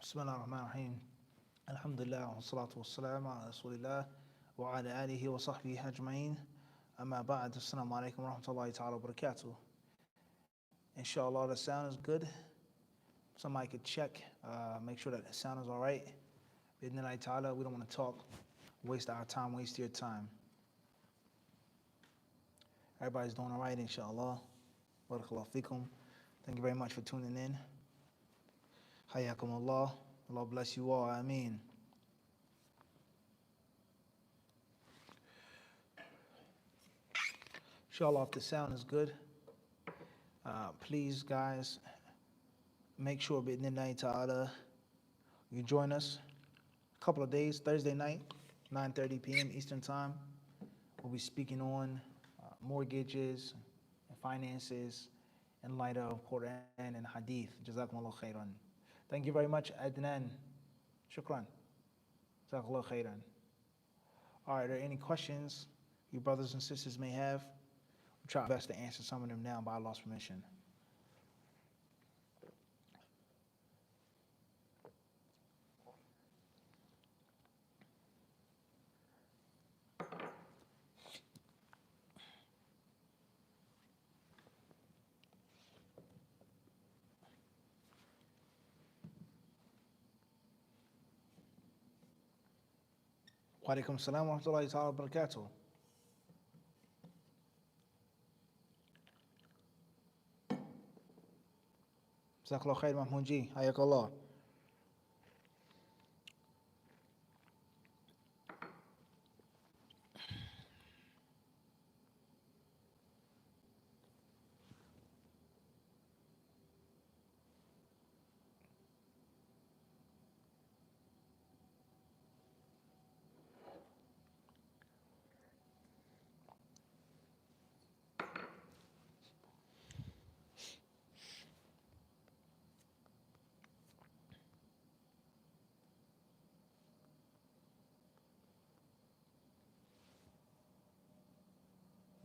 بسم الله الرحمن الرحيم الحمد لله والصلاة والسلام على رسول الله وعلى آله وصحبه أجمعين أما بعد السلام عليكم ورحمة الله تعالى وبركاته. Inshallah, the sound is good. Somebody could check, make sure that the sound is all right. Bidnillahi ta'ala, we don't want to talk, waste our time, waste your time. Everybody's doing all right, inshallah. Barakallahu fikum. Thank you very much for tuning in. Hayyakum Allah. Allah bless you all. Ameen. Inshallah, if the sound is good, please, guys, make sure bidnillahi ta'ala you join us a couple of days, Thursday night, 9:30 p.m. Eastern Time. We'll be speaking on mortgages and finances in light of Quran and Hadith. Jazakumullah khairan. Thank you very much, Adnan. Shukran. Jazakallah khairan. All right, are there any questions you brothers and sisters may have? We'll try our best to answer some of them now by Allah's permission. Wa alaikum salam wa rahmatullahi ta'ala wa barakatuh. Jazakallah khair, Mahmoud Ji. Hayakallah.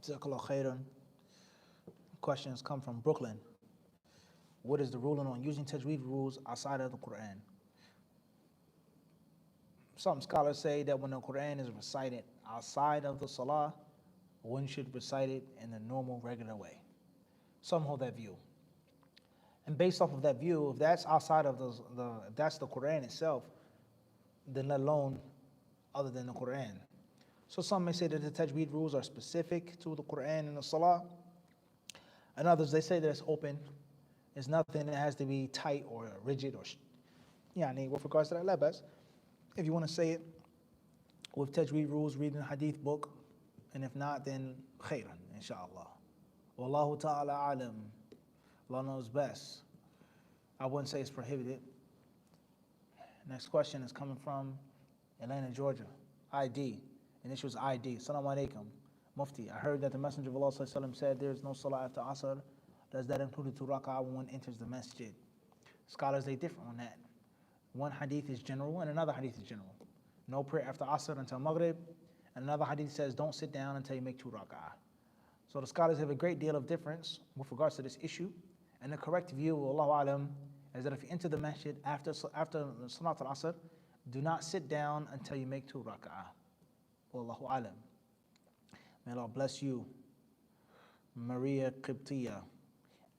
Jazakallah khairan. Questions come from Brooklyn. What is the ruling on using Tajweed rules outside of the Quran? Some scholars say that when the Quran is recited outside of the Salah, one should recite it in the normal, regular way. Some hold that view. And based off of that view, if that's outside of if that's the Quran itself, then let alone other than the Quran. So some may say that the Tajweed rules are specific to the Quran and the Salah. And others, they say that it's open. It's nothing that has to be tight or rigid or, with regards to that, labas. If you want to say it with Tajweed rules, reading a Hadith book, and if not, then khairan, inshallah. Wallahu ta'ala alam. Allah knows best. I wouldn't say it's prohibited. Next question is coming from Atlanta, Georgia. ID. Initials ID. Assalamu alaikum. Mufti, I heard that the Messenger of Allah said there is no salah after Asr. Does that include the 2 rak'ah when one enters the masjid? Scholars, they differ on that. One hadith is general and another hadith is general. No prayer after Asr until Maghrib. And another hadith says don't sit down until you make 2 rak'ah. So the scholars have a great deal of difference with regards to this issue. And the correct view, Allahu alam, is that if you enter the masjid after Salat al-Asr, do not sit down until you make 2 rak'ah. Wallahu alam. May Allah bless you. Maria Qibtiya.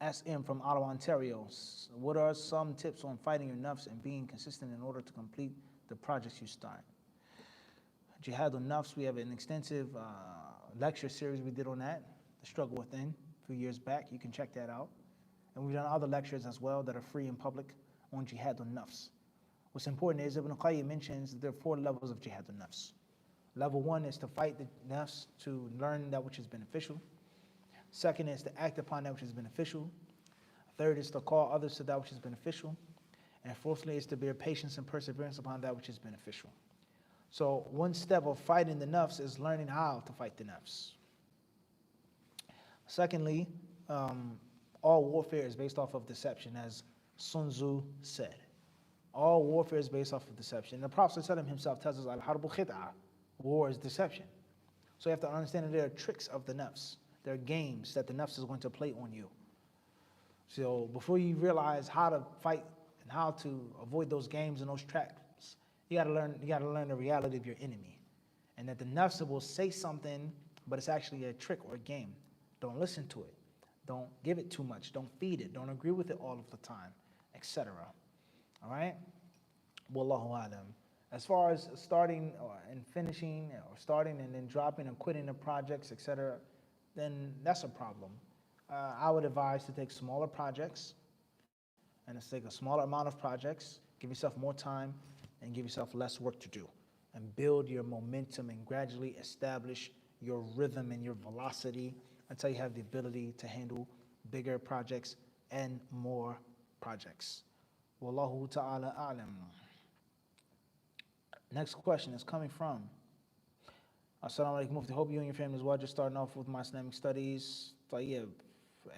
SM from Ottawa, Ontario. What are some tips on fighting your nafs and being consistent in order to complete the projects you start? Jihad al-Nafs, we have an extensive lecture series we did on that, The Struggle Within, a few years back. You can check that out. And we've done other lectures as well that are free in public on Jihad al-Nafs. What's important is Ibn Qayyim mentions that there are 4 levels of Jihad al-Nafs. Level 1 is to fight the nafs, to learn that which is beneficial. Second is to act upon that which is beneficial. Third is to call others to that which is beneficial. And fourthly is to bear patience and perseverance upon that which is beneficial. So one step of fighting the nafs is learning how to fight the nafs. Secondly, all warfare is based off of deception, as Sun Tzu said. All warfare is based off of deception. The Prophet himself tells us, Al-Harbu khid'ah, war is deception. So you have to understand that there are tricks of the nafs. There are games that the nafs is going to play on you. So before you realize how to fight and how to avoid those games and those traps. You gotta learn the reality of your enemy. And that the nafs will say something, but it's actually a trick or a game. Don't listen to it. Don't give it too much. Don't feed it. Don't agree with it all of the time, etc. All right? Wallahu alam. As far as starting and finishing, or starting and then dropping and quitting the projects, etc., then that's a problem. I would advise to take smaller projects and to take a smaller amount of projects, give yourself more time, and give yourself less work to do, and build your momentum and gradually establish your rhythm and your velocity until you have the ability to handle bigger projects and more projects. Wallahu ta'ala a'lam. Next question is coming from Assalamu alaikum Mufti. Hope you and your family as well. Just starting off with my Islamic studies. Tayyib,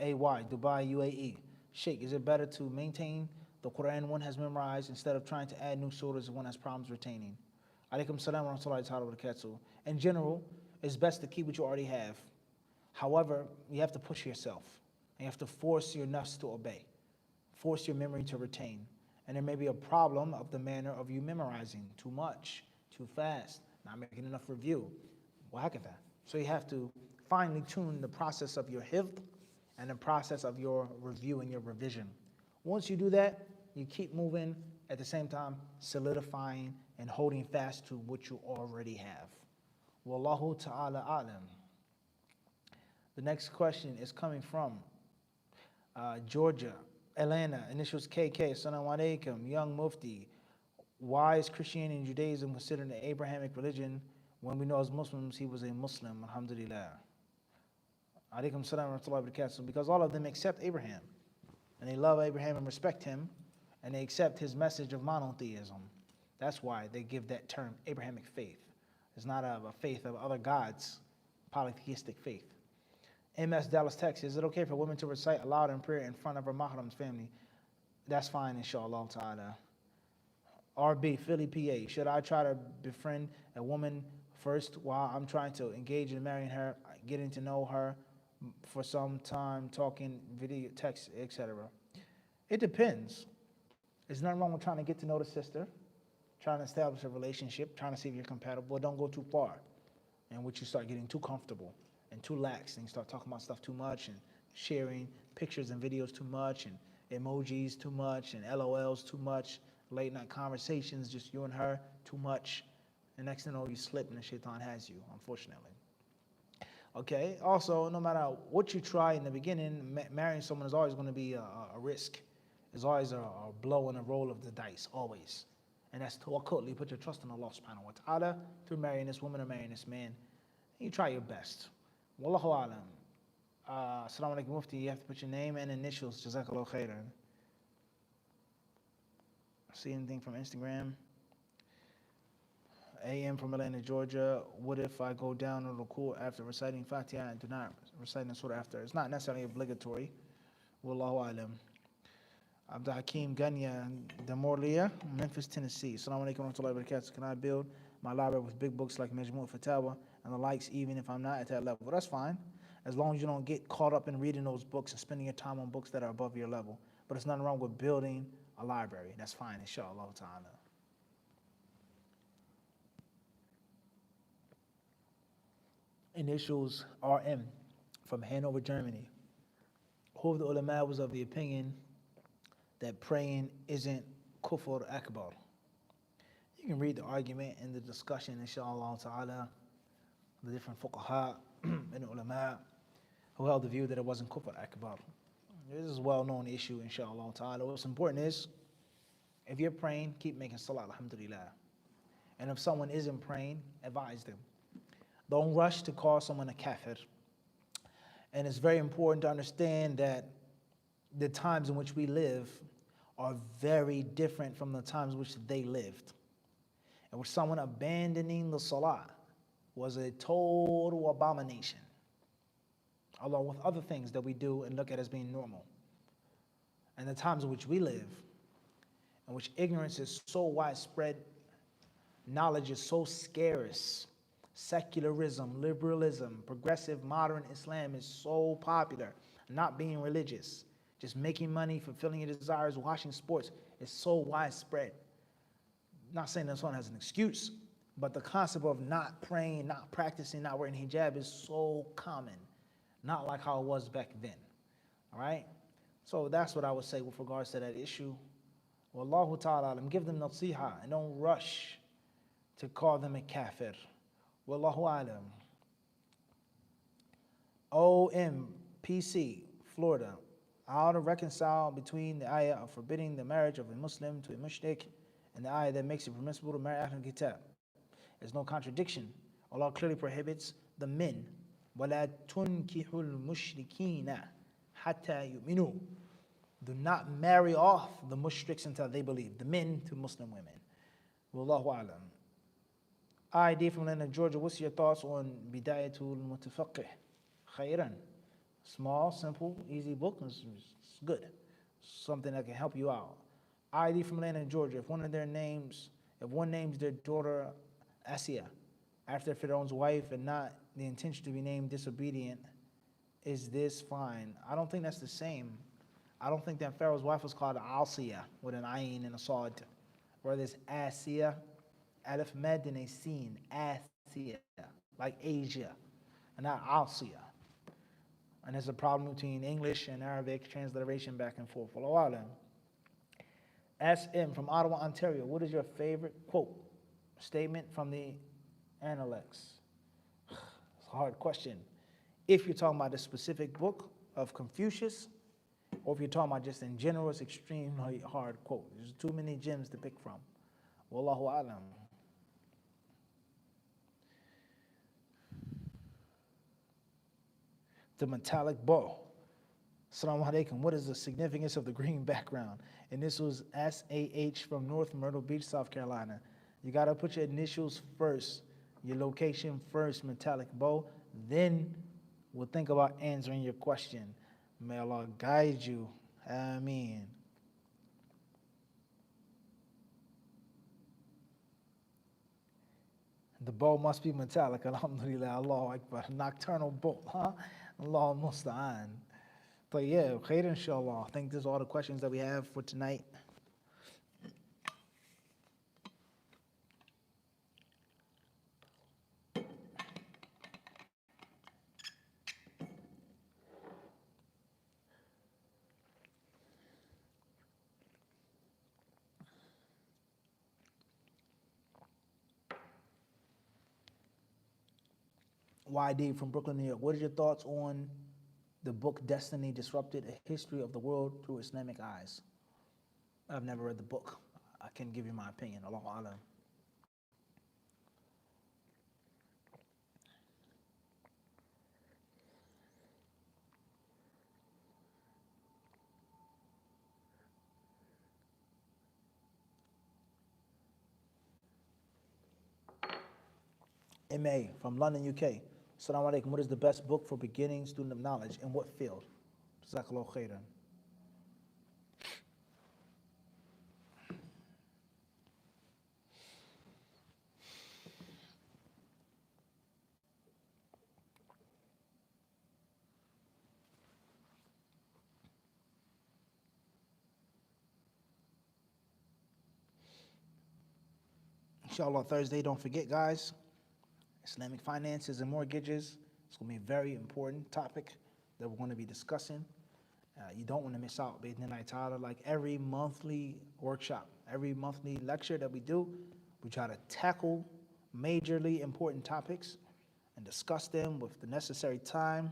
AY, Dubai, UAE. Sheikh, is it better to maintain the Quran one has memorized instead of trying to add new surahs if one has problems retaining? Alaikum salam wa rahmatullahi wa barakatuh. In general, it's best to keep what you already have. However, you have to push yourself. And you have to force your nafs to obey. Force your memory to retain. And there may be a problem of the manner of you memorizing too much, too fast, not making enough review. Wahakatha. So you have to finely tune the process of your hifd and the process of your review and your revision. Once you do that, you keep moving, at the same time solidifying and holding fast to what you already have. Wallahu ta'ala a'lam. The next question is coming from Georgia, Atlanta, initials KK. Assalamu alaikum, young Mufti. Why is Christianity and Judaism considered an Abrahamic religion when we know as Muslims he was a Muslim? Alhamdulillah. Alaikum salam wa rahmatullahi wa barakatuh. Because all of them accept Abraham, and they love Abraham and respect him, and they accept his message of monotheism. That's why they give that term Abrahamic faith. It's not a faith of other gods, polytheistic faith. MS Dallas, Texas. Is it okay for women to recite aloud in prayer in front of her mahram's family? That's fine, inshallah ta'ala. RB, Philly, PA. Should I try to befriend a woman first while I'm trying to engage in marrying her, getting to know her for some time, talking, video, text, etc.? It depends. There's nothing wrong with trying to get to know the sister, trying to establish a relationship, trying to see if you're compatible. Don't go too far in which you start getting too comfortable and too lax, and you start talking about stuff too much and sharing pictures and videos too much and emojis too much and LOLs too much, late night conversations, just you and her too much. The next thing you know, you slip and the shaitan has you, unfortunately. Okay, also, no matter what you try in the beginning, marrying someone is always going to be a risk. There's always a blow and a roll of the dice, always. And that's tawakkul. You put your trust in Allah subhanahu wa ta'ala through marrying this woman or marrying this man. You try your best. Wallahu alam. Assalamu alaikum Mufti. You have to put your name and initials. Jazakallah khairan. See anything from Instagram? AM from Atlanta, Georgia. What if I go down on ruku after reciting Fatiha and do not recite the surah after? It's not necessarily obligatory. Wallahu alam. Abdul Hakim Ganya, Damorlia, Memphis, Tennessee. Assalamu alaikum wa rahmatullahi wa barakatuh. Can I build my library with big books like Majmu' Fatawa and the likes, even if I'm not at that level? Well, that's fine, as long as you don't get caught up in reading those books and spending your time on books that are above your level. But there's nothing wrong with building a library. That's fine, inshallah ta'ala. Initials RM from Hanover, Germany. Who of the ulama was of the opinion that praying isn't kufr akbar? You can read the argument and the discussion, inshallah ta'ala, the different fuqaha and ulama who held the view that it wasn't kufr akbar. This is a well-known issue, inshallah ta'ala. What's important is, if you're praying, keep making salah, alhamdulillah. And if someone isn't praying, advise them. Don't rush to call someone a kafir. And it's very important to understand that the times in which we live are very different from the times in which they lived. And with someone abandoning the salah was a total abomination, along with other things that we do and look at as being normal. And the times in which we live, in which ignorance is so widespread, knowledge is so scarce, secularism, liberalism, progressive modern Islam is so popular, not being religious. Just making money, fulfilling your desires, watching sports is so widespread. Not saying this one as an excuse, but the concept of not praying, not practicing, not wearing hijab is so common. Not like how it was back then. All right? So that's what I would say with regards to that issue. Wallahu ta'ala alam. Give them nasiha and don't rush to call them a kafir. Wallahu alam. OMPC, Florida. How to reconcile between the ayah of forbidding the marriage of a Muslim to a mushrik and the ayah that makes it permissible to marry Ahlul Kitab. There's no contradiction. Allah clearly prohibits the men. وَلَا تُنْكِحُ الْمُشْرِكِينَ حَتَّى يُؤْمِنُوا. Do not marry off the mushriks until they believe. The men to Muslim women. Wallahu alam. ID from Atlanta, Georgia. What's your thoughts on Bidayatul Mutafaqih? Khairan. Small, simple, easy book. It's good. Something that can help you out. ID from Atlanta, Georgia. If one names their daughter Asiya after Pharaoh's wife and not the intention to be named disobedient, is this fine? I don't think that's the same. I don't think that Pharaoh's wife was called Alsiya with an ayin and a sod. Whether it's Asiya, alif med and a sin, Asiya, like Asia, and not Alsiya. And there's a problem between English and Arabic transliteration back and forth. Wallahu alam. SM from Ottawa, Ontario. What is your favorite quote, statement from the Analects? It's a hard question. If you're talking about a specific book of Confucius, or if you're talking about just in general, it's extremely hard quote. There's too many gems to pick from. Wallahu alam. The metallic bow. Assalamu alaikum. What is the significance of the green background? And this was SAH from North Myrtle Beach, South Carolina. You got to put your initials first, your location first, metallic bow. Then we'll think about answering your question. May Allah guide you. Ameen. The bow must be metallic. Alhamdulillah. Allahu Akbar. Nocturnal bow. Huh? Allah musta'an. But yeah, khair inshallah. I think these are all the questions that we have for tonight. YD from Brooklyn, New York. What are your thoughts on the book Destiny Disrupted, A History of the World Through Islamic Eyes? I've never read the book. I can give you my opinion. Allahu alam. MA from London, UK. Assalamu alaikum. What is the best book for beginning student of knowledge? In what field? Jazakallahu khairan. Inshallah, Thursday, don't forget, guys, Islamic finances and mortgages. It's going to be a very important topic that we're going to be discussing. You don't want to miss out, B'idhnillahi ta'ala. Like every monthly workshop, every monthly lecture that we do, we try to tackle majorly important topics and discuss them with the necessary time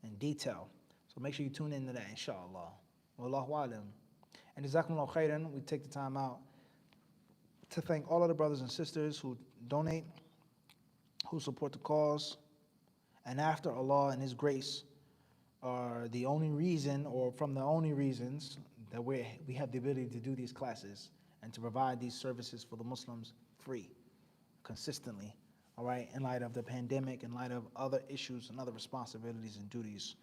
and detail. So make sure you tune into that, inshallah. Wallahu alam. And jazakumullahu khairan, we take the time out to thank all of the brothers and sisters who donate, who support the cause, and after Allah and His grace are the only reason, or from the only reasons, that we have the ability to do these classes and to provide these services for the Muslims free, consistently, all right, in light of the pandemic, in light of other issues and other responsibilities and duties.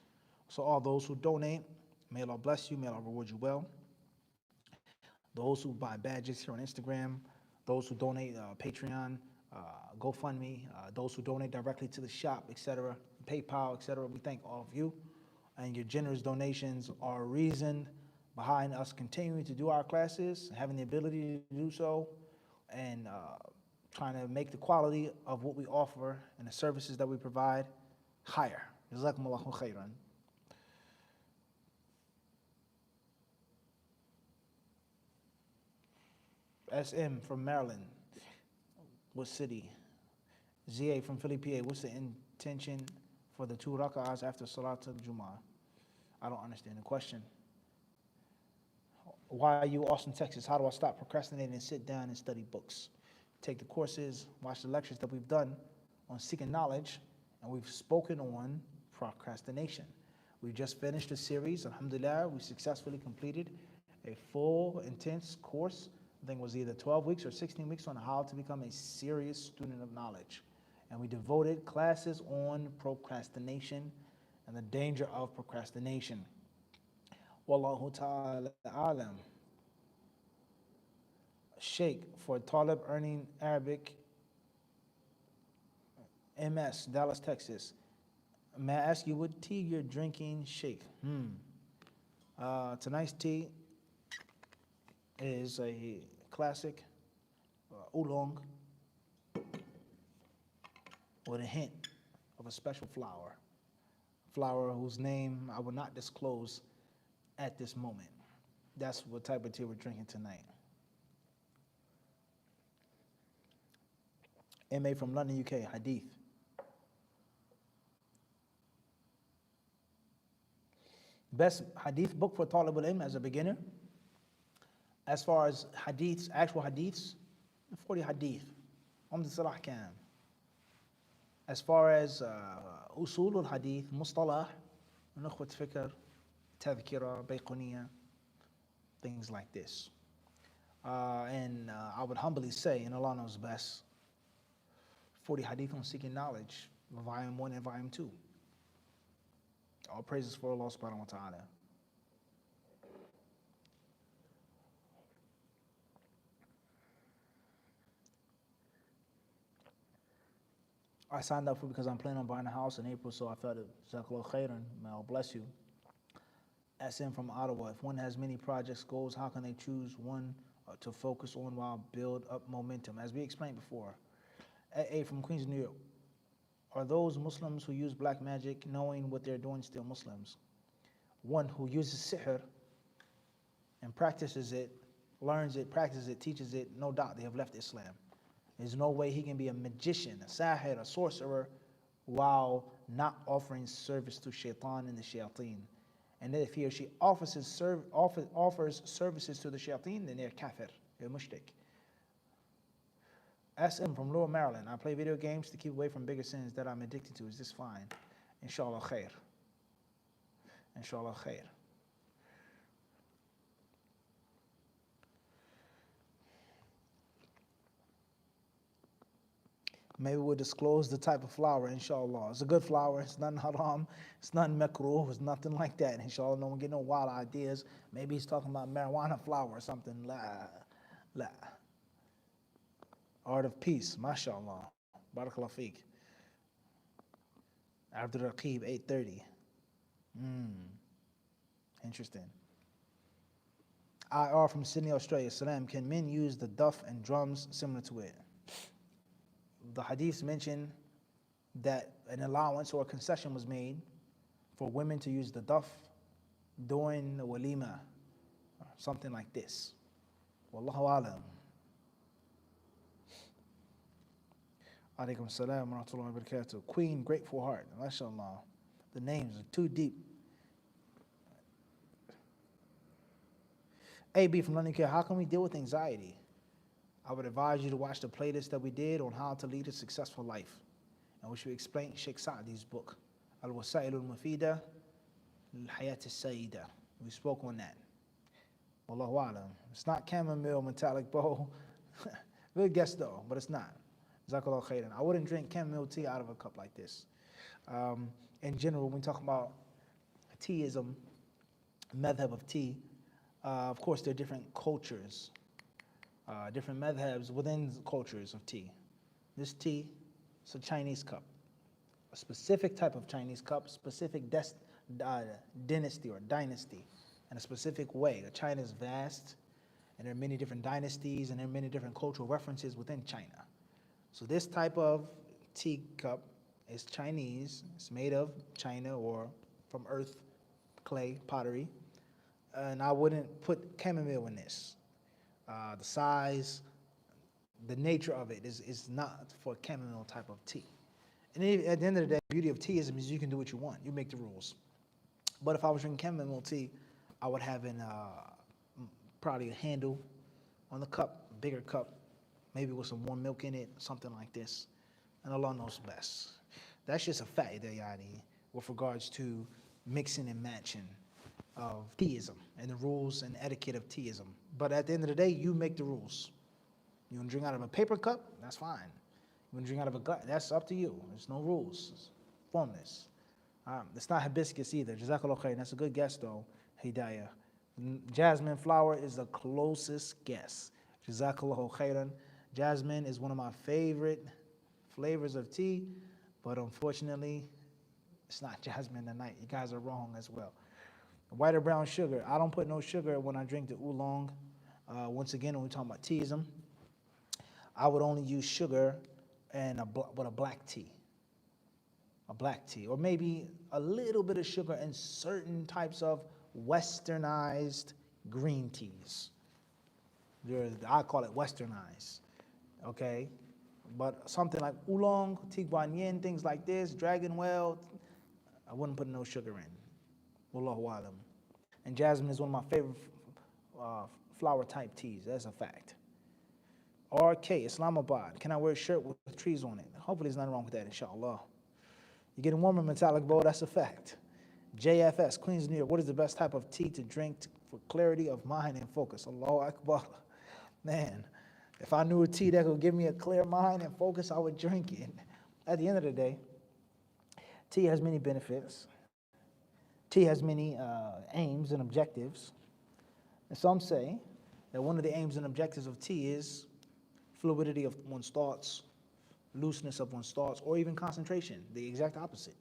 So all those who donate, may Allah bless you, may Allah reward you well. Those who buy badges here on Instagram, those who donate Patreon, GoFundMe, those who donate directly to the shop, etc., PayPal, etc., we thank all of you. and your generous donations are a reason behind us continuing to do our classes, having the ability to do so, and trying to make the quality of what we offer and the services that we provide higher. Jazakumullahu khairan. SM from Maryland, what city? ZA from Philly, PA, what's the intention for the 2 rak'ahs after Salat al-Jumu'ah? I don't understand the question. Why are you Austin, Texas? How do I stop procrastinating and sit down and study books? Take the courses, watch the lectures that we've done on seeking knowledge, and we've spoken on procrastination. We just finished a series, alhamdulillah. We successfully completed a full, intense course. I think it was either 12 weeks or 16 weeks on how to become a serious student of knowledge. And we devoted classes on procrastination and the danger of procrastination. Wallahu ta'ala alam. Sheikh, for Talib earning Arabic, MS, Dallas, Texas. May I ask you what tea you're drinking, Sheikh? Tonight's tea is a classic oolong with a hint of a special flower whose name I will not disclose at this moment. That's what type of tea we're drinking tonight. MA from London, UK, Hadith. Best Hadith book for Talib al-Ilm as a beginner. As far as Hadiths, actual Hadiths, 40 Hadith. Umdat al-Ahkam. As far as Usul al-Hadith, Mustalah, Nukhwat Fikr, Tadhkira, Bayquniya, things like this. And I would humbly say, and Allah knows best, 40 Hadith on Seeking Knowledge, Volume 1 and Volume 2. All praises for Allah subhanahu wa ta'ala. I signed up for because I'm planning on buying a house in April, so I felt it. Jazakallah khairan. May Allah bless you. SM from Ottawa. If one has many projects, goals, how can they choose one to focus on while build up momentum? As we explained before. A from Queens, New York. Are those Muslims who use black magic knowing what they're doing still Muslims? One who uses sihr and practices it, learns it, practices it, teaches it, no doubt they have left Islam. There's no way he can be a magician, a sahir, a sorcerer, while not offering service to shaitan and the shayateen. And if he or she offers services to the shayateen, then they're kafir, they're mushrik. SM from Lower Maryland. I play video games to keep away from bigger sins that I'm addicted to. Is this fine? Inshallah khair. Inshallah khair. Maybe we'll disclose the type of flower, inshallah. It's a good flower. It's nothing haram. It's nothing makruh. It's nothing like that. Inshallah, no one get no wild ideas. Maybe he's talking about marijuana flower or something. La. Art of peace. MashaAllah. Barakallah feek. Abdul Raqib, 8:30. Interesting. IR from Sydney, Australia. Salam. Can men use the duff and drums similar to it? The hadiths mention that an allowance or a concession was made for women to use the duff during the walima, or something like this. Wallahu alam. Alaikum salam wa rahmatullahi wa barakatuh. Queen, Grateful Heart. MashaAllah. The names are too deep. AB from London, how can we deal with anxiety? I would advise you to watch the playlist that we did on how to lead a successful life, and which we explained Sheikh Sa'di's book, Al-Wasa'il al-Mufida, Al-Hayat al-Sayyida. We spoke on that. Wallahu alam. It's not chamomile metallic bowl. Good guess though, but it's not. Jazakallah khairan. I wouldn't drink chamomile tea out of a cup like this. In general, when we talk about teaism, madhab of tea, of course there are different cultures. Different madhabs within cultures of tea. This tea is a Chinese cup, a specific type of Chinese cup, specific dynasty or dynasty in a specific way. China is vast, and there are many different dynasties, and there are many different cultural references within China. So this type of teacup is Chinese. It's made of China or from earth, clay, pottery. And I wouldn't put chamomile in this. The size, the nature of it is not for chamomile type of tea. And at the end of the day, the beauty of teaism is you can do what you want. You make the rules. But if I was drinking chamomile tea, I would have probably a handle on the cup, a bigger cup, maybe with some warm milk in it, something like this. And Allah knows best. That's just a fact, Yani, with regards to mixing and matching of teaism and the rules and etiquette of teaism. But at the end of the day, you make the rules. You want to drink out of a paper cup? That's fine. You want to drink out of a glass? That's up to you. There's no rules. It's formless. It's not hibiscus either. Jazakallah khair. That's a good guess, though, Hidayah. Jasmine flower is the closest guess. Jazakallahu khairan. Jasmine is one of my favorite flavors of tea, but unfortunately, it's not jasmine tonight. You guys are wrong as well. White or brown sugar. I don't put no sugar when I drink the oolong. Once again, when we're talking about teaism, I would only use sugar and with a black tea. A black tea. Or maybe a little bit of sugar in certain types of westernized green teas. I call it westernized. Okay? But something like oolong, tea guanyin, things like this, dragon well, I wouldn't put no sugar in. Wallahu alam. And jasmine is one of my favorite flower type teas. That's a fact. RK, Islamabad. Can I wear a shirt with trees on it? Hopefully there's nothing wrong with that, inshallah. You're getting warmer, metallic bowl, that's a fact. JFS, Queens, New York. What is the best type of tea to drink for clarity of mind and focus? Allahu Akbar. Man, if I knew a tea that could give me a clear mind and focus, I would drink it. At the end of the day, tea has many benefits. Tea has many aims and objectives. And some say that one of the aims and objectives of tea is fluidity of one's thoughts, looseness of one's thoughts, or even concentration, the exact opposite.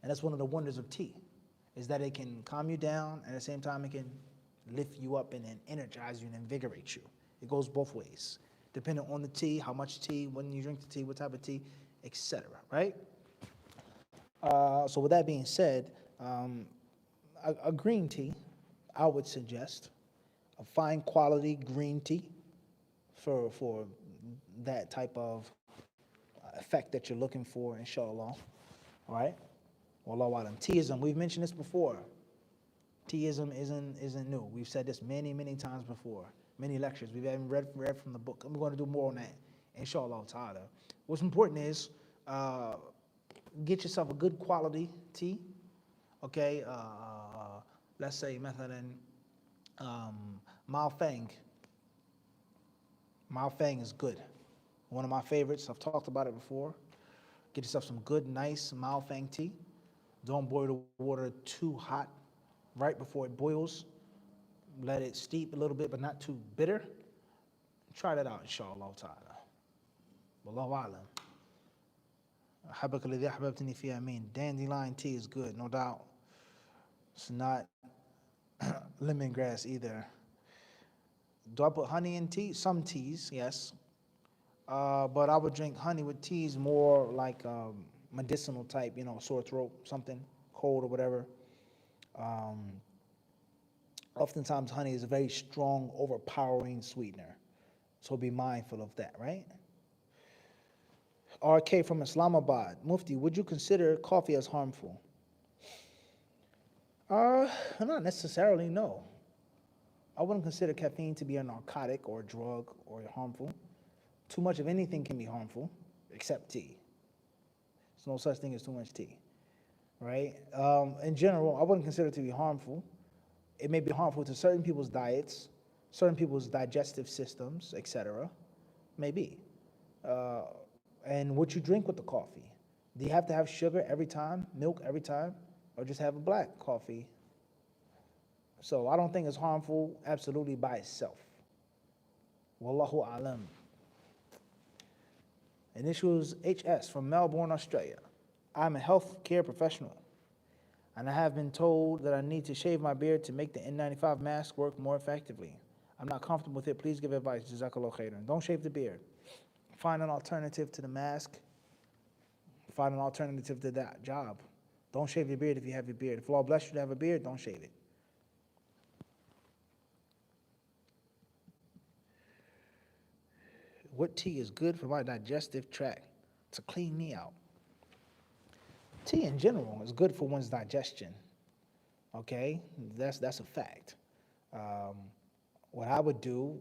And that's one of the wonders of tea, is that it can calm you down, and at the same time it can lift you up and energize you and invigorate you. It goes both ways, depending on the tea, how much tea, when you drink the tea, what type of tea, etc., right? So with that being said, a green tea, I would suggest a fine quality green tea for that type of effect that you're looking for, inshallah. All right? Wallahu alam. Teaism, we've mentioned this before. Teaism isn't new. We've said this many, many times before. Many lectures. We've even read from the book. I'm going to do more on that, inshallah ta'ala. What's important is get yourself a good quality tea. Okay? Let's say, mathalan, Malfang. Malfang is good. One of my favorites. I've talked about it before. Get yourself some good, nice Malfang tea. Don't boil the water too hot right before it boils. Let it steep a little bit, but not too bitter. Try that out, inshallah ta'ala. Wallahu alam. Habaka alladhi ahbabtani fi amin. Dandelion tea is good, no doubt. It's not lemongrass either. Do I put honey in tea? Some teas, yes. But I would drink honey with teas more like medicinal type, sore throat, something cold or whatever. Oftentimes honey is a very strong, overpowering sweetener. So be mindful of that, right? RK from Islamabad. Mufti, would you consider coffee as harmful? Not necessarily, no. I wouldn't consider caffeine to be a narcotic or a drug or harmful. Too much of anything can be harmful, except tea. There's no such thing as too much tea, right? In general, I wouldn't consider it to be harmful. It may be harmful to certain people's diets, certain people's digestive systems, etc. Maybe. And what you drink with the coffee. Do you have to have sugar every time, milk every time, or just have a black coffee? So I don't think it's harmful absolutely by itself. Wallahu alam. Initials HS from Melbourne, Australia. I'm a healthcare professional. And I have been told that I need to shave my beard to make the N95 mask work more effectively. I'm not comfortable with it. Please give advice. Jazakallah khairan. Don't shave the beard. Find an alternative to the mask. Find an alternative to that job. Don't shave your beard if you have your beard. If Allah bless you to have a beard, don't shave it. What tea is good for my digestive tract to clean me out? Tea in general is good for one's digestion. Okay, that's a fact. What I would do,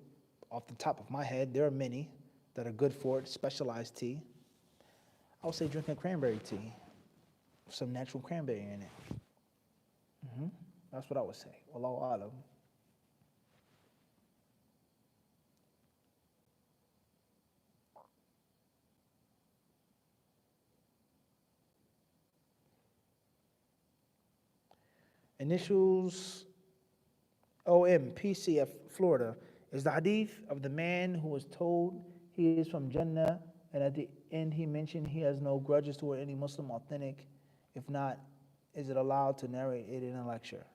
off the top of my head, there are many that are good for it, specialized tea. I would say drinking cranberry tea, some natural cranberry in it. That's what I would say. Wallahu alam. Initials OM, PCF, Florida, is the hadith of the man who was told he is from Jannah, and at the end he mentioned he has no grudges toward any Muslim authentic. If not, is it allowed to narrate it in a lecture?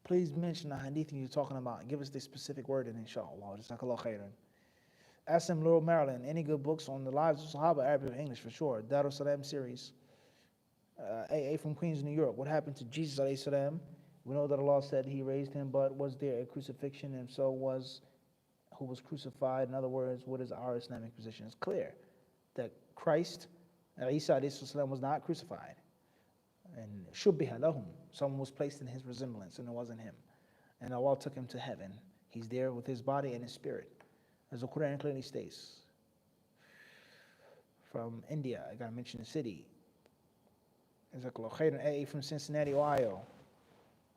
Please mention the hadith you're talking about. Give us the specific word, and inshallah. Jazakallah khairan. SM Laurel, Maryland. Any good books on the lives of Sahaba, Arabic or English for sure. Darus Salam series. AA from Queens, New York. What happened to Jesus alayhi salam? We know that Allah said he raised him, but was there a crucifixion? And so who was crucified? In other words, what is our Islamic position? It's clear that Christ, Isa alayhi salam, was not crucified. And shubbiha lahum, someone was placed in his resemblance, and it wasn't him. And Allah took him to heaven. He's there with his body and his spirit, as the Quran clearly states. From India, I gotta mention the city. Jazakallah khairan. AA from Cincinnati, Ohio.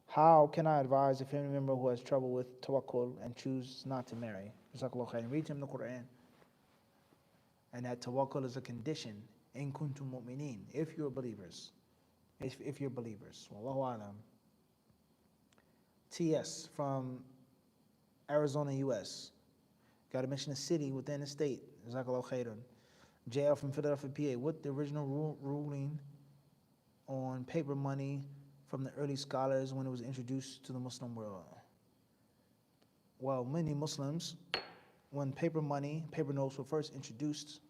How can I advise a family member who has trouble with tawakkul and choose not to marry? Jazakallah khairan. Read him the Quran. And that tawakkul is a condition. In kuntum mu'mineen. If you're believers. If you're believers. Wallahu alam. TS from Arizona, US. Got to mention a city within the state. Jazakallah khairan. JL from Philadelphia, PA. What the original ruling on paper money from the early scholars when it was introduced to the Muslim world? Well, many Muslims, when paper money, paper notes were first introduced,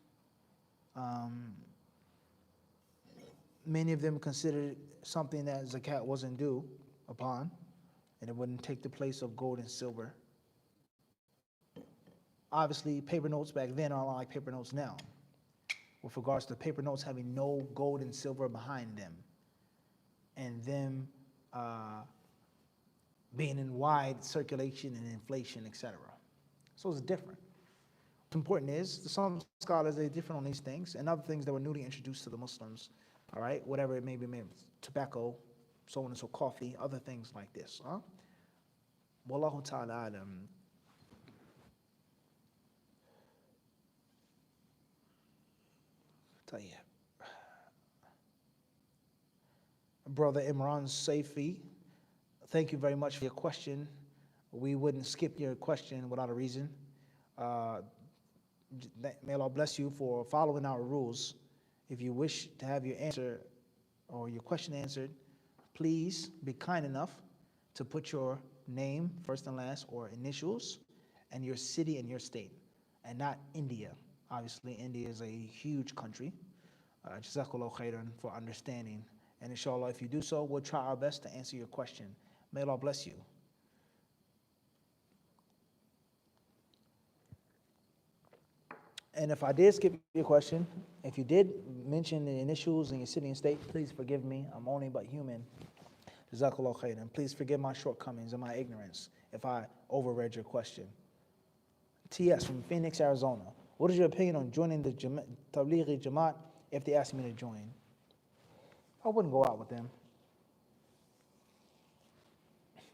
many of them considered something that zakat wasn't due upon, and it wouldn't take the place of gold and silver. Obviously, paper notes back then are not like paper notes now, with regards to paper notes having no gold and silver behind them, and them being in wide circulation and inflation, etc. So it's different. What's important is some scholars, they're different on these things, and other things that were newly introduced to the Muslims, all right, whatever it may be, maybe tobacco, so on and so, coffee, other things like this. Wallahu ta'ala alam. Brother Imran Saifi, thank you very much for your question. We wouldn't skip your question without a reason. May Allah bless you for following our rules. If you wish to have your answer or your question answered, please be kind enough to put your name, first and last, or initials, and your city and your state, and not India. Obviously, India is a huge country. Jazakallah khairan for understanding. And inshallah, if you do so, we'll try our best to answer your question. May Allah bless you. And if I did skip your question, if you did mention the initials and your city and state, please forgive me. I'm only but human. Jazakallah khairan. Please forgive my shortcomings and my ignorance if I overread your question. TS from Phoenix, Arizona. What is your opinion on joining the Tablighi Jamaat if they ask me to join? I wouldn't go out with them.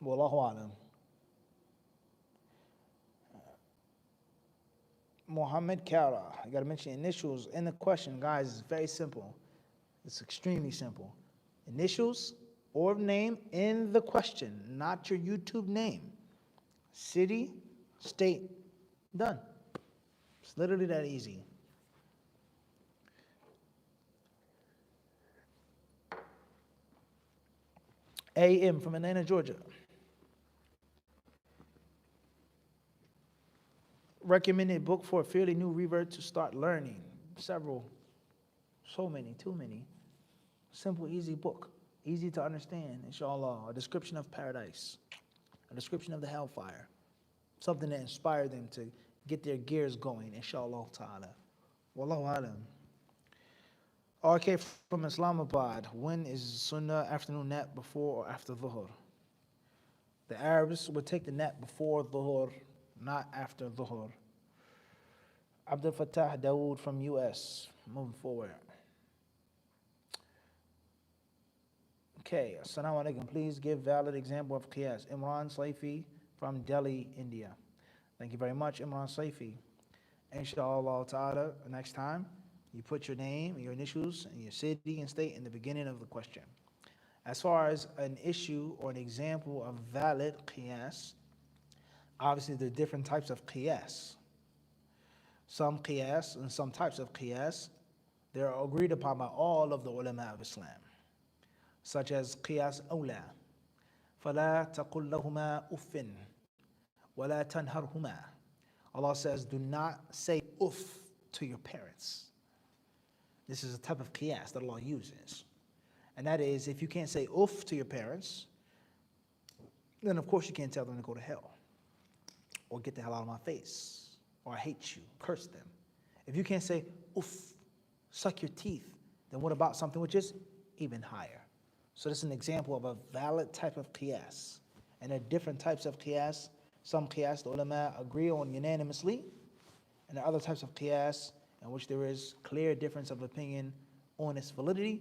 Wallahu alam. Mohammed Kara. I got to mention initials in the question, guys. It's very simple. It's extremely simple. Initials or name in the question, not your YouTube name. City, state, done. It's literally that easy. AM from Atlanta, Georgia. Recommended book for a fairly new revert to start learning. Several, so many, too many. Simple, easy book, easy to understand, inshallah. A description of paradise, a description of the hellfire, something that inspired them to get their gears going, inshallah ta'ala. Wallahu alam. RK from Islamabad, when is Sunnah afternoon nap, before or after Dhuhr? The Arabs would take the nap before Dhuhr, not after Dhuhr. Abdul Fattah Dawood from US, moving forward. Okay, assalamu alaikum. Please give valid example of qiyas. Imran Saifi from Delhi, India. Thank you very much, Imran Saifi. Inshallah ta'ala, next time, you put your name, your initials, and your city and state in the beginning of the question. As far as an issue or an example of valid qiyas, obviously there are different types of qiyas. Some qiyas and some types of qiyas, they're agreed upon by all of the ulama of Islam, such as qiyas awla. فَلَا تَقُلْ لَهُمَا أُفٍّ وَلَا تَنْهَرْهُمَا. Allah says, do not say uff to your parents. This is a type of qiyas that Allah uses. And that is, if you can't say uff to your parents, then of course you can't tell them to go to hell, or get the hell out of my face, or I hate you, curse them. If you can't say uff, suck your teeth, then what about something which is even higher? So this is an example of a valid type of qiyas. And there are different types of qiyas. Some qiyas the ulama agree on unanimously, and there are other types of qiyas in which there is clear difference of opinion on its validity.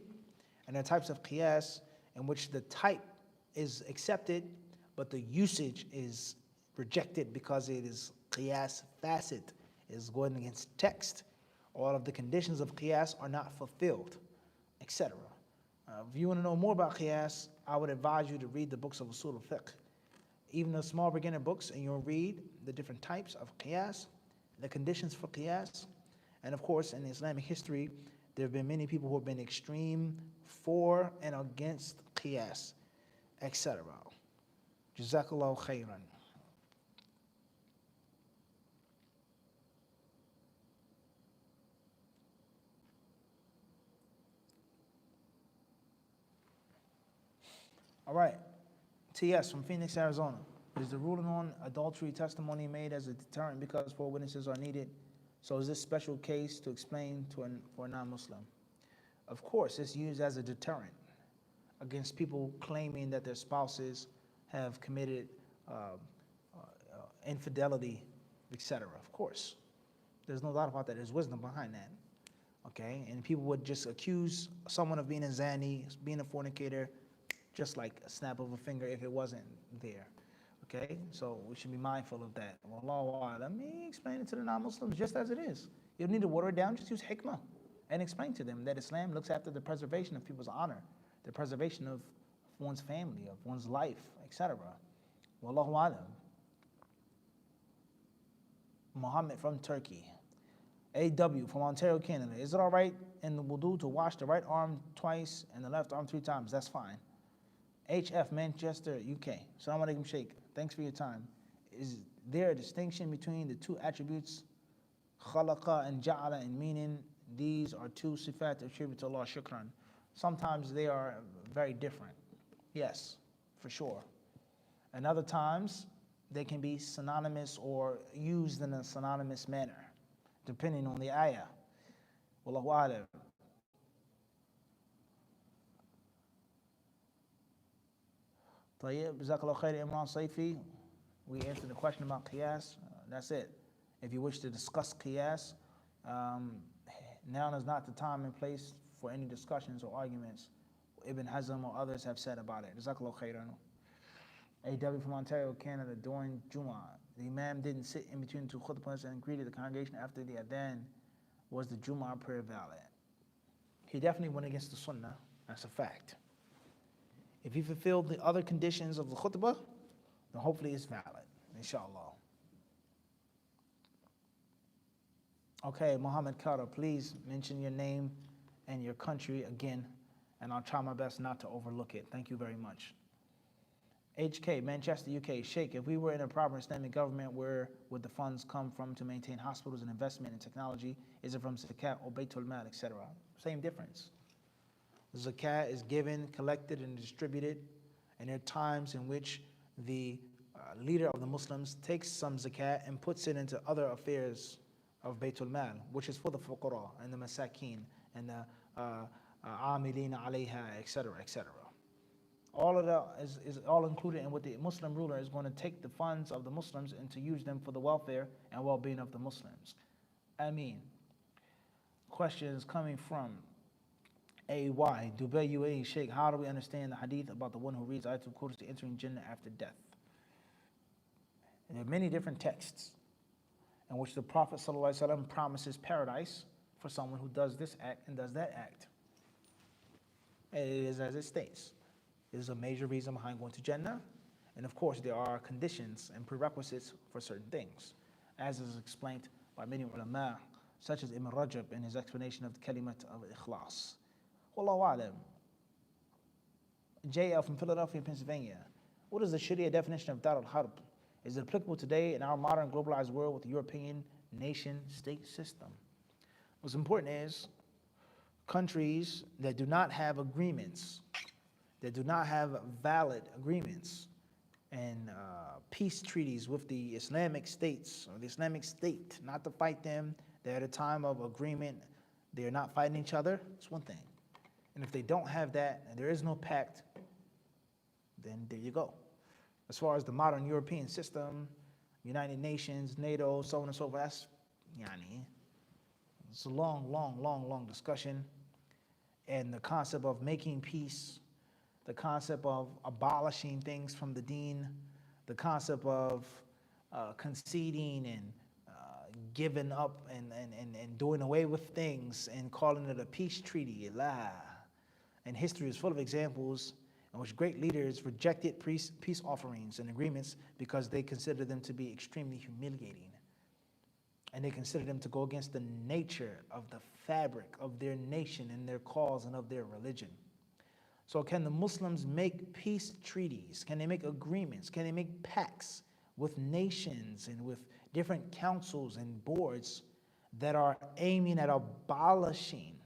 And there are types of qiyas in which the type is accepted, but the usage is rejected because it is qiyas fasid, it is going against text. All of the conditions of qiyas are not fulfilled, etc. If you want to know more about qiyas, I would advise you to read the books of usul al-fiqh, even the small beginner books, and you'll read the different types of qiyas, the conditions for qiyas. And of course, in Islamic history, there have been many people who have been extreme for and against qiyas, etc. Jazakallahu khairan. All right, TS from Phoenix, Arizona. Is the ruling on adultery testimony made as a deterrent because 4 witnesses are needed? So is this special case to explain for a non-Muslim? Of course, it's used as a deterrent against people claiming that their spouses have committed infidelity, etc. Of course, there's no doubt about that. There's wisdom behind that. Okay, and people would just accuse someone of being a zani, being a fornicator, just like a snap of a finger if it wasn't there. Okay, so we should be mindful of that. Wallahu a'lam. Let me explain it to the non-Muslims just as it is. You don't need to water it down, just use hikmah and explain to them that Islam looks after the preservation of people's honor, the preservation of one's family, of one's life, etc. Wallahu a'lam. Muhammad from Turkey. AW from Ontario, Canada. Is it all right in the wudu to wash the right arm twice and the left arm 3 times? That's fine. HF, Manchester, UK. Assalamu alaikum, Sheikh. Thanks for your time. Is there a distinction between the 2 attributes, khalaqa and ja'ala, in meaning these are 2 sifat attributed to Allah, shukran? Sometimes they are very different. Yes, for sure. And other times, they can be synonymous or used in a synonymous manner, depending on the ayah. Wallahu a'lam. Tayyib, Jazakallah khair, Imran Saifi. We answered the question about qiyas. That's it. If you wish to discuss qiyas, now is not the time and place for any discussions or arguments Ibn Hazm or others have said about it. Jazakallah khairan. AW from Ontario, Canada, during Jummah, the Imam didn't sit in between 2 khutbahs and greeted the congregation after the adhan. Was the Jummah prayer valid? He definitely went against the Sunnah. That's a fact. If he fulfilled the other conditions of the khutbah, then hopefully it's valid, inshallah. Okay, Muhammad Carter, please mention your name and your country again, and I'll try my best not to overlook it. Thank you very much. HK, Manchester, UK. Sheikh, if we were in a proper Islamic government, where would the funds come from to maintain hospitals and investment in technology? Is it from zakat or Baytul Mal, etc.? Same difference. Zakat is given, collected, and distributed, and there are times in which the leader of the Muslims takes some zakat and puts it into other affairs of Baytul Mal, which is for the fuqara and the masakin and the amilina alayha, etc., etc. All of that is all included in what the Muslim ruler is going to take the funds of the Muslims and to use them for the welfare and well-being of the Muslims. Questions coming from AY, Dubai, UAE. Sheikh, how do we understand the hadith about the one who reads Ayatul Kursi entering Jannah after death? And there are many different texts in which the Prophet ﷺ promises paradise for someone who does this act and does that act. And it is as it states. It is a major reason behind going to Jannah. And of course, there are conditions and prerequisites for certain things, as is explained by many ulama, such as Ibn Rajab in his explanation of the kalimat of ikhlas. Wallahu alam. JL from Philadelphia, Pennsylvania. What is the Sharia definition of Dar al-Harb? Is it applicable today in our modern globalized world with the European nation-state system? What's important is countries that do not have agreements, that do not have valid agreements and peace treaties with the Islamic states or the Islamic state, not to fight them. They're at a time of agreement. They're not fighting each other. It's one thing. And if they don't have that and there is no pact, then there you go. As far as the modern European system, United Nations, NATO, so on and so forth, that's, it's a long discussion. And the concept of making peace, the concept of abolishing things from the deen, the concept of conceding and giving up and doing away with things and calling it a peace treaty, and history is full of examples in which great leaders rejected peace offerings and agreements because they considered them to be extremely humiliating. And they considered them to go against the nature of the fabric of their nation and their cause and of their religion. So can the Muslims make peace treaties? Can they make agreements? Can they make pacts with nations and with different councils and boards that are aiming at abolishing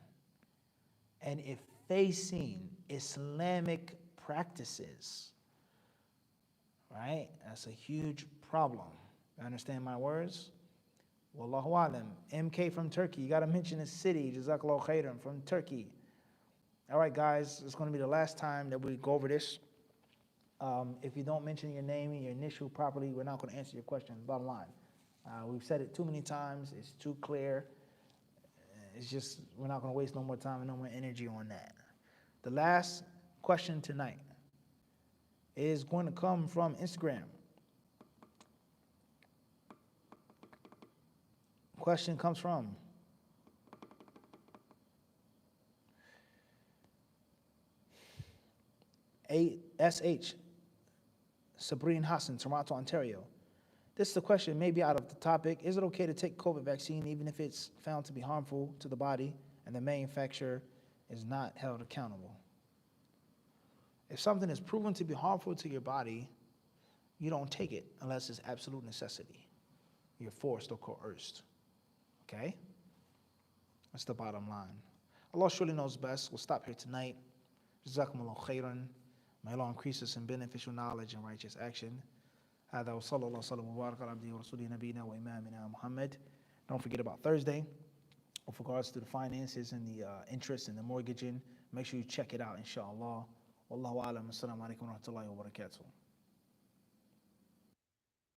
and effacing Islamic practices? Right? That's a huge problem. You understand my words? Wallahu alam. MK from Turkey. You got to mention the city. Jazakallahu khairan from Turkey. All right, guys. It's going to be the last time that we go over this. If you don't mention your name and your initial properly, we're not going to answer your question. Bottom line. We've said it too many times. It's too clear. It's just, we're not going to waste no more time and no more energy on that. The last question tonight is going to come from Instagram. Question comes from SH Sabrine Hassan, Toronto, Ontario. This is a question maybe out of the topic. Is it okay to take COVID vaccine even if it's found to be harmful to the body and the manufacturer is not held accountable? If something is proven to be harmful to your body, you don't take it unless it's absolute necessity. You're forced or coerced. Okay? That's the bottom line. Allah surely knows best. We'll stop here tonight. Jazakumullahu khairan. May Allah increase us in beneficial knowledge and righteous action. هذا وصلى الله وسلم وبارك على عبده ورسوله نبينا وإمامنا محمد. Don't forget about Thursday. With regards to the finances and the interest and the mortgaging, make sure you check it out, inshallah. Wallahu alam. Assalamu alaikum wa rahmatullahi wa barakatuh.